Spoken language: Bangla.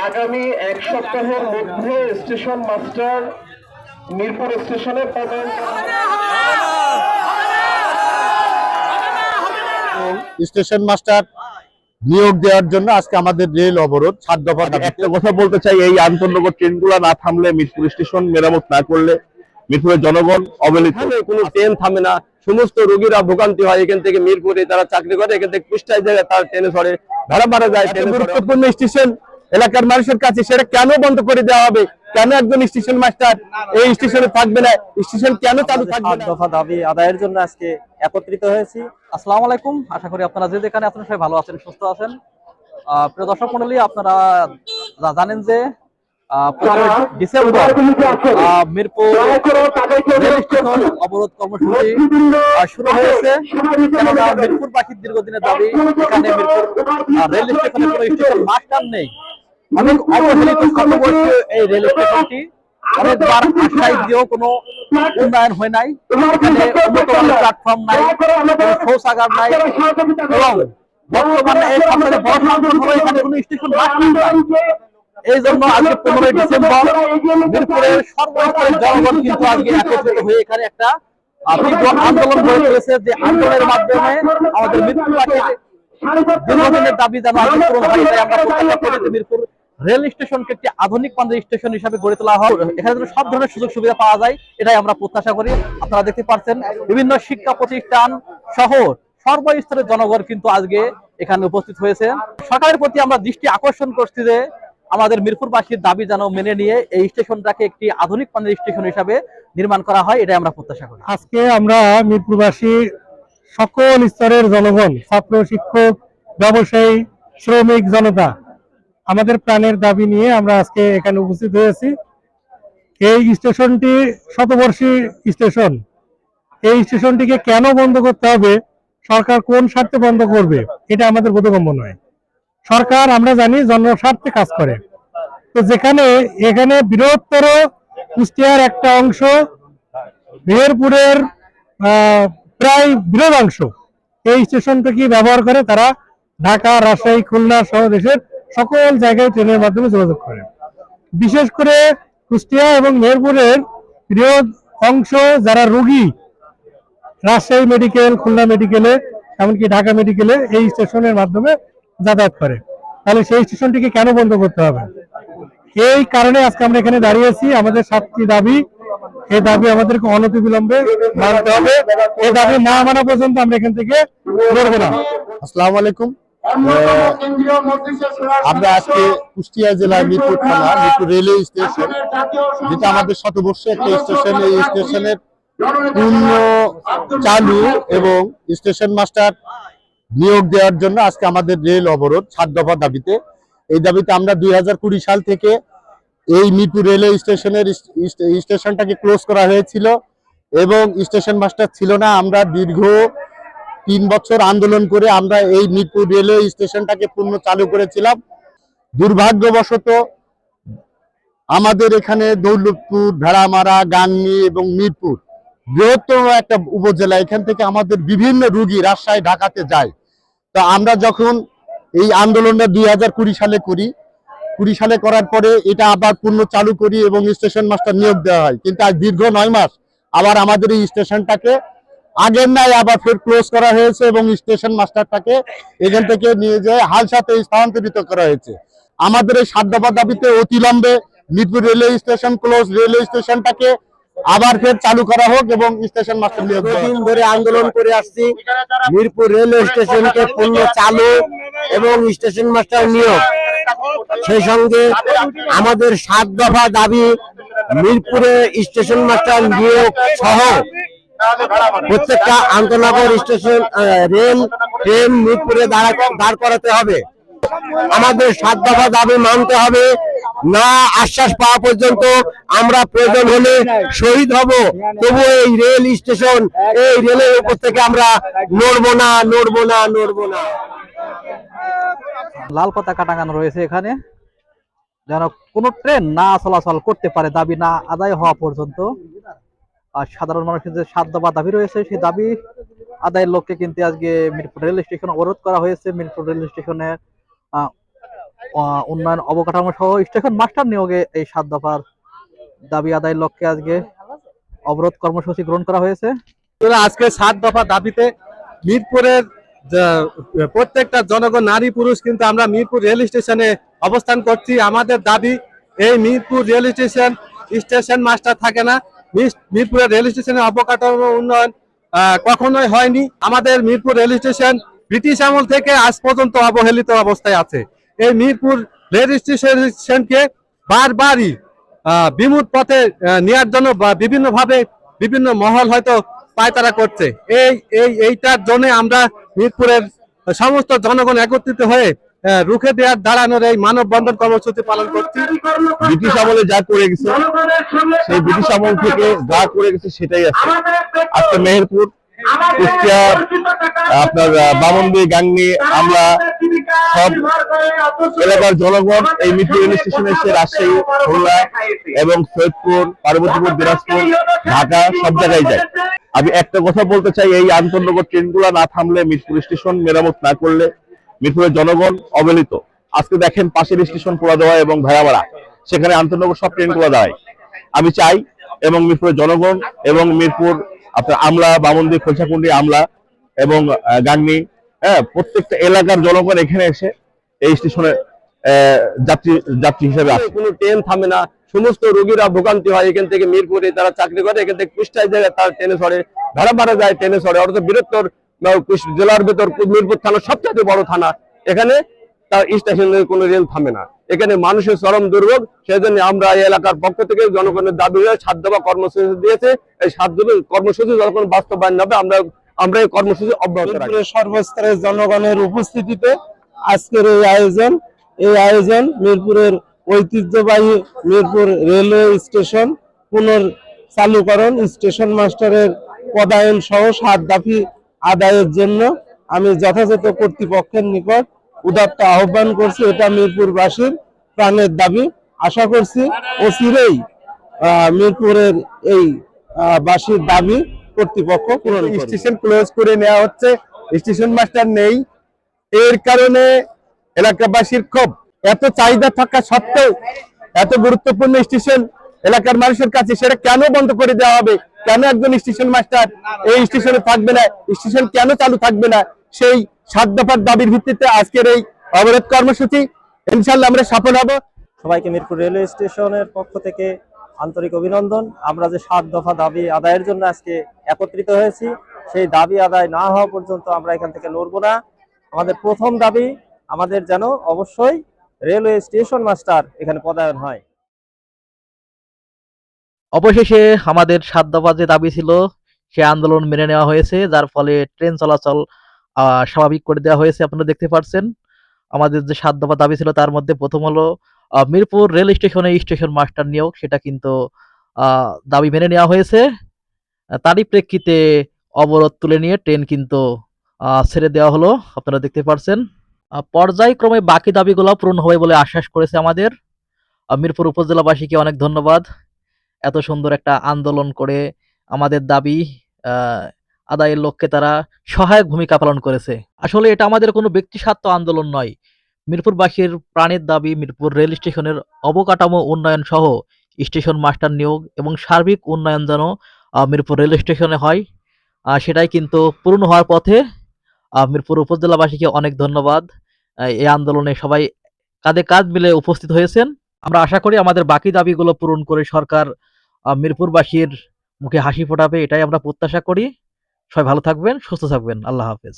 আগামী এক সপ্তাহের মধ্যে স্টেশন মাস্টার মিরপুর স্টেশনে পাবেন। স্টেশন মাস্টার নিয়োগ দেওয়ার জন্য আজকে আমাদের রেল অবরোধ 7 দফা দাবি। একটা কথা বলতে চাই, এই আন্তনগর ট্রেনগুলো না থামলে, মিরপুর স্টেশন মেরামত না করলে মিরপুরের জনগণ অবহেলিত। কোনো ট্রেন থামে না, সমস্ত রোগীরা ভোগান্তি হয়। এখান থেকে মিরপুরে তারা চাকরি করে, এখান থেকে কুষ্টায় যায়, তার ট্রেনে চড়ে, ভাড়া মারা যায়। গুরুত্বপূর্ণ স্টেশন এলাকার মানুষের কাছে, সেটা কেন বন্ধ করে দেওয়া হবে? কেন একজন স্টেশন মাস্টার এই স্টেশনে থাকবে না? স্টেশন কেন চালু থাকবে না? দফা দাবি আদায়ের জন্য আজকে একত্রিত হয়েছি। আসসালামু আলাইকুম, আশা করি আপনারা যে যেখানে আপনারা সবাই ভালো আছেন, সুস্থ আছেন। প্রিয় দর্শক মণ্ডলী, আপনারা জানেন যে 15 ডিসেম্বর মিরপুর রেল স্টেশন অবরোধ কর্মসূচি শুরু হয়েছে। কেননা মিরপুরবাসীর দীর্ঘদিনের দাবি, এখানে মিরপুর রেল স্টেশনে কোনো স্টেশন মাস্টার নেই। অনেক অবহেলিত শতবর্ষীয় এই রেল স্টেশনটি অনেকবার আশ্বাস দিয়েও কোনো উন্নয়ন হয় নাই। এখানে উন্নত মানের প্ল্যাটফর্ম নাই, শৌচাগার নাই, এবং বর্তমানে এই সরকারের বড় সংকট হলো এখানে কোনো স্টেশন মাস্টার নাই। এই জন্য আজকে 15 ডিসেম্বর মিরপুরের সর্বস্তরের জনগণ কিন্তু আজকে একত্রিত হয়ে এখানে একটা তীব্র আন্দোলন গড়ে তুলেছে। যে আন্দোলনের মাধ্যমে আমাদের মিরপুরবাসীর দীর্ঘদিনের দাবি যেন আজকে পূরণ হয়, তাই আমরা প্রত্যাশা করি যে মিরপুর রেল স্টেশনকে একটি আধুনিক মানের স্টেশন হিসাবে গড়ে তোলা হয়। এখানে যেন সব ধরনের সুযোগ সুবিধা পাওয়া যায়, এটাই আমরা প্রত্যাশা করি। আপনারা দেখতে পাচ্ছেন বিভিন্ন শিক্ষা প্রতিষ্ঠান সহ সর্বস্তরের জনগণ কিন্তু আজকে এখানে উপস্থিত হয়েছে। সরকারের প্রতি আমরা দৃষ্টি আকর্ষণ করছি যে আমাদের মিরপুরবাসীর দাবি যেন মেনে নিয়ে এই স্টেশনটাকে একটি আধুনিক মানের স্টেশন হিসাবে নির্মাণ করা হয়, এটাই আমরা প্রত্যাশা করি। আজকে আমরা মিরপুরবাসী সকল স্তরের জনগণ, ছাত্র, শিক্ষক, ব্যবসায়ী, শ্রমিক জনতা, আমাদের প্রাণের দাবি নিয়ে আমরা আজকে এখানে উপস্থিত হয়েছি। এই স্টেশনটি শতবর্ষী স্টেশন। এই স্টেশনটিকে কেন বন্ধ করতে হবে, সরকার কোন স্বার্থে বন্ধ করবে, এটা আমাদের বোধগম্য নয়। সরকার আমরা জানি জনস্বার্থে কাজ করে। তো যেখানে এখানে বৃহত্তর কুষ্টিয়ার একটা অংশ, মেহেরপুরের প্রায় বৃহদাংশ এই স্টেশনটাকে ব্যবহার করে, তারা ঢাকা, রাজশাহী, খুলনা সহ দেশের সকল জায়গায় ট্রেনের মাধ্যমে যোগাযোগ করে। বিশেষ করে কুষ্টিয়া এবং মেহেরপুরের বৃহৎ অংশ যারা রোগী, রাজশাহী মেডিকেল, খুলনা মেডিকেলে, এমনকি ঢাকা মেডিকেলে এই স্টেশনের মাধ্যমে যাতায়াত করে। তাহলে সেই স্টেশনটিকে কেন বন্ধ করতে হবে? এই কারণে আজকে আমরা এখানে দাঁড়িয়েছি। আমাদের 7টি দাবি, এই দাবি আমাদেরকে অনতিবিলম্বে মানতে হবে। এই দাবি না মানা পর্যন্ত আমরা এখান থেকে লড়বো না। আসসালামু আলাইকুম। আমরা আজকে কুষ্টিয়া জেলার মিরপুর থানা মিরপুর রেলওয়ে স্টেশন, যেটা আমাদের শতবর্ষী একটা স্টেশন, এই স্টেশনের পূর্ণ চালু এবং স্টেশন মাস্টার নিয়োগ দেওয়ার জন্য আজকে আমাদের রেল অবরোধ 7 দফা দাবিতে। এই দাবিতে আমরা 2020 সাল থেকে এই মিরপুর রেলওয়ে স্টেশনটাকে ক্লোজ করা হয়েছিল এবং স্টেশন মাস্টার ছিল না। আমরা দীর্ঘ 3 বছর আন্দোলন করে আমরা এই মিরপুর রেলওয়ে স্টেশনটাকে পূর্ণ চালু করেছিলাম। দুর্ভাগ্যবশত আমাদের এখানে দৌলতপুর, ভেড়ামারা, গাংনী এবং মিরপুর বৃহত্তম একটা উপজেলা, এখান থেকে আমাদের বিভিন্ন রুগী রাজশাহী, ঢাকাতে যায়। তো আমরা যখন এই আন্দোলনটা 2020 সালে করি, 20 সালে করার পরে এটা আবার পূর্ণ চালু করি এবং স্টেশন মাস্টার নিয়োগ দেওয়া হয়। কিন্তু আজ দীর্ঘ 9 মাস আবার আমাদের এই স্টেশনটাকে আগের নাই আবার ফের ক্লোজ করা হয়েছে এবং স্টেশন মাস্টারটাকে এখান থেকে নিয়ে যেয়ে হালসাতে স্থানান্তরিত করা হয়েছে। আমাদের এই 7 দফা দাবিতে অতিলম্বে Mirpur railway station close, railway স্টেশনটাকে আবার ফের চালু করা হোক এবং স্টেশন মাস্টার নিয়োগ। দিন ধরে আন্দোলন করে আসছি, মিরপুর রেলওয়ে স্টেশনকে পূর্ণ চালু এবং স্টেশন মাস্টার নিয়োগ, সেই সঙ্গে আমাদের 7 দফা দাবি মিরপুরে স্টেশন মাস্টার নিয়োগ সহ প্রত্যেকটা আন্তনগর স্টেশন, রেল, ট্রেন মিরপুরে দাঁড় করাতে হবে। আমাদের 7 দফা দাবি মানতে হবে। না আশ্বাস পাওয়া পর্যন্ত আমরা প্রয়োজন হলে শহীদ হব, তবু এই রেল স্টেশন, এই রেলের উপর থেকে আমরা নড়বো না, নড়বো না, নড়বো না। লাল পতাকা টাঙানো রয়েছে এখানে, যেন কোনো ট্রেন না চলাচল করতে পারে দাবি না আদায় হওয়া পর্যন্ত। আর সাধারণ মানুষের যে 7 দফা দাবি রয়েছে, সেই দাবি আদায়ের লক্ষ্যে কিন্তু আজকে মিরপুর রেল স্টেশন অবরোধ করা হয়েছে। মিরপুর রেল স্টেশনের উন্নয়ন অবকাঠামো সহ স্টেশন মাস্টার নিয়োগে এই 7 দফার দাবি আদায়ের লক্ষ্যে আজকে অবরোধ কর্মসূচি গ্রহণ করা হয়েছে। আজকে 7 দফা দাবিতে মিরপুরের প্রত্যেকটা জনগণ নারী পুরুষ কিন্তু আমরা মিরপুর রেল স্টেশনে অবস্থান করছি। আমাদের দাবি এই মিরপুর রেল স্টেশন মাস্টার থাকে না। মিরপুরের রেল স্টেশনের অবকাঠামো উন্নয়ন কখনোই হয়নি। আমাদের মিরপুর রেল স্টেশন ব্রিটিশ আমল থেকে আজ পর্যন্ত অবহেলিত অবস্থায় আছে। এই মিরপুর রেল স্টেশনকে বারবারই বিমুখ পথে নেওয়ার জন্য বিভিন্ন মহল হয়তো পায়তারা করছে। এইটার জন্য আমরা মিরপুরের সমস্ত জনগণ একত্রিত হয়ে রুখে দেওয়ার দাঁড়ানোর এই মানববন্ধন কর্মসূচি পালন করছি। ব্রিটিশ আমলে যা করে গেছে, সেই ব্রিটিশ আমল থেকে যা করে গেছে সেটাই আছে। আজকে মেহেরপুর, কুষ্টিয়া, আপনার বামনদি, গাংনী, আমরা সব এলাকার জনগণ এই মিরপুর রেল স্টেশনে এসে রাজশাহী, খুলনা এবং সৈয়দপুর, পার্বতীপুর, দিনাজপুর, ঢাকা সব জায়গায় যায়। আমি একটা কথা বলতে চাই, এই আন্তনগর ট্রেনগুলো না থামলে, মিরপুর স্টেশন মেরামত না করলে মিরপুরের জনগণ অবহেলিত। আজকে দেখেন পাশের স্টেশন পোড়া দেওয়া এবং ভাড়াবাড়া, সেখানে আন্তনগর সব ট্রেনগুলো দাঁড়ায়। আমি চাই এবং মিরপুরের জনগণ এবং মিরপুর আপনার আমলা, বামনদি, খোলসাকুন্ডি, আমলা এবং গাংনী, প্রত্যেকটা এলাকার জনগণ এখানে এসে এই স্টেশনে যাত্রী হিসেবে আসে। কোনো ট্রেন থামে না, সমস্ত রোগীরা ভোগান্তি হয়। এখান থেকে মিরপুরে তারা চাকরি করে, এখান থেকে কুষ্টিয়া যায়, তারা ট্রেনে চড়ে, ভাড়া যায়, ট্রেনে চড়ে। অর্থাৎ বৃহত্তর জেলার ভেতর মিরপুর থানা সবচেয়ে বড় থানা, এখানে তার স্টেশনে কোনো রেল থামে না। এখানে মানুষের চরম দুর্ভোগ। সেই জন্য আমরা এই এলাকার পক্ষ থেকে জনগণের দাবি 7 দফা কর্মসূচি দিয়েছে। এই 7 দফা কর্মসূচি যখন বাস্তবায়ন হবে আমরা এই কর্মসূচি অব্যাহত রাখবো। সর্বস্তরের জনগণের উপস্থিতিতে আজকের এই আয়োজন মিরপুরের ঐতিহ্যবাহী মিরপুর রেলওয়ে স্টেশন পুনর্চালুকরণ, স্টেশন মাস্টারের পদায়ন সহ 7 দফা আদায়ের জন্য আমি যথাযথ কর্তৃপক্ষের নিকট উদাত্ত আহ্বান করছি। এটা মিরপুরবাসীর প্রাণের দাবি। আশা করছি অচিরেই মিরপুরের এই বাসীর দাবি কর্তৃপক্ষ পূরণ করবে। স্টেশন ক্লোজ করে নেওয়া হচ্ছে, স্টেশন মাস্টার নেই। এর কারণে এলাকাবাসীর ক্ষোভ। এত চাহিদা থাকা সত্ত্বেও এত গুরুত্বপূর্ণ স্টেশন এলাকার মানুষের কাছে, সেটা কেন বন্ধ করে দেওয়া হবে? কেন একজন স্টেশন মাস্টার এই স্টেশনে থাকবে না? স্টেশন কেন চালু থাকবে না? সেই 7 দফার দাবির ভিত্তিতে আজকের এই অবরোধ কর্মসূচি, ইনশাআল্লাহ আমরা সফল হব। সবাইকে মিরপুর রেলওয়ে স্টেশনের পক্ষ থেকে আন্তরিক অভিনন্দন। আমরা যে 7 দফা দাবি আদায়ের জন্য আজকে একত্রিত হয়েছি, সেই দাবি আদায় না হওয়া পর্যন্ত আমরা এখান থেকে নড়ব না। আমাদের প্রথম দাবি, আমাদের যেন অবশ্যই রেলওয়ে স্টেশন মাস্টার এখানে পদায়ন হয়। অবশেষে আমাদের 7 দফা যে দাবি ছিল সে আন্দোলন মেনে নেওয়া হয়েছে, যার ফলে ট্রেন চলাচল স্বাভাবিক করে দেওয়া হয়েছে। আপনারা দেখতে পাচ্ছেন আমাদের যে 7 দফা দাবি ছিল তার মধ্যে প্রথম হলো মিরপুর রেল স্টেশনে স্টেশন মাস্টার নিয়োগ, সেটা কিন্তু দাবি মেনে নেওয়া হয়েছে। তারই প্রেক্ষিতে অবরোধ তুলে নিয়ে ট্রেন কিন্তু ছেড়ে দেওয়া হলো। আপনারা দেখতে পাচ্ছেন পর্যায়ক্রমে বাকি দাবিগুলো পূরণ হবে বলে আশ্বাস করেছে আমাদের মিরপুর উপজেলাবাসীকে অনেক ধন্যবাদ। এত সুন্দর একটা আন্দোলন করে আমাদের দাবি আদায়ের লক্ষ্যে তারা সহায়ক ভূমিকা পালন করেছে। আসলে এটা আমাদের কোনো ব্যক্তি স্বার্থ আন্দোলন নয়, মিরপুরবাসীর প্রাণের দাবি মিরপুর রেল স্টেশনের অবকাঠামো উন্নয়ন সহ স্টেশন মাস্টার নিয়োগ এবং সার্বিক উন্নয়ন যেন মিরপুর রেল স্টেশনে হয়, সেটাই কিন্তু পূর্ণ হওয়ার পথে। মিরপুর উপজেলাবাসীকে অনেক ধন্যবাদ। এই আন্দোলনে সবাই কাঁধে কাঁধ মিলে উপস্থিত হয়েছেন। আমরা আশা করি আমাদের বাকি দাবিগুলো পূরণ করে সরকার মিরপুরবাসীর মুখে হাসি ফোটাবে, এটাই আমরা প্রত্যাশা করি। সবাই ভালো থাকবেন, সুস্থ থাকবেন। আল্লাহ হাফেজ।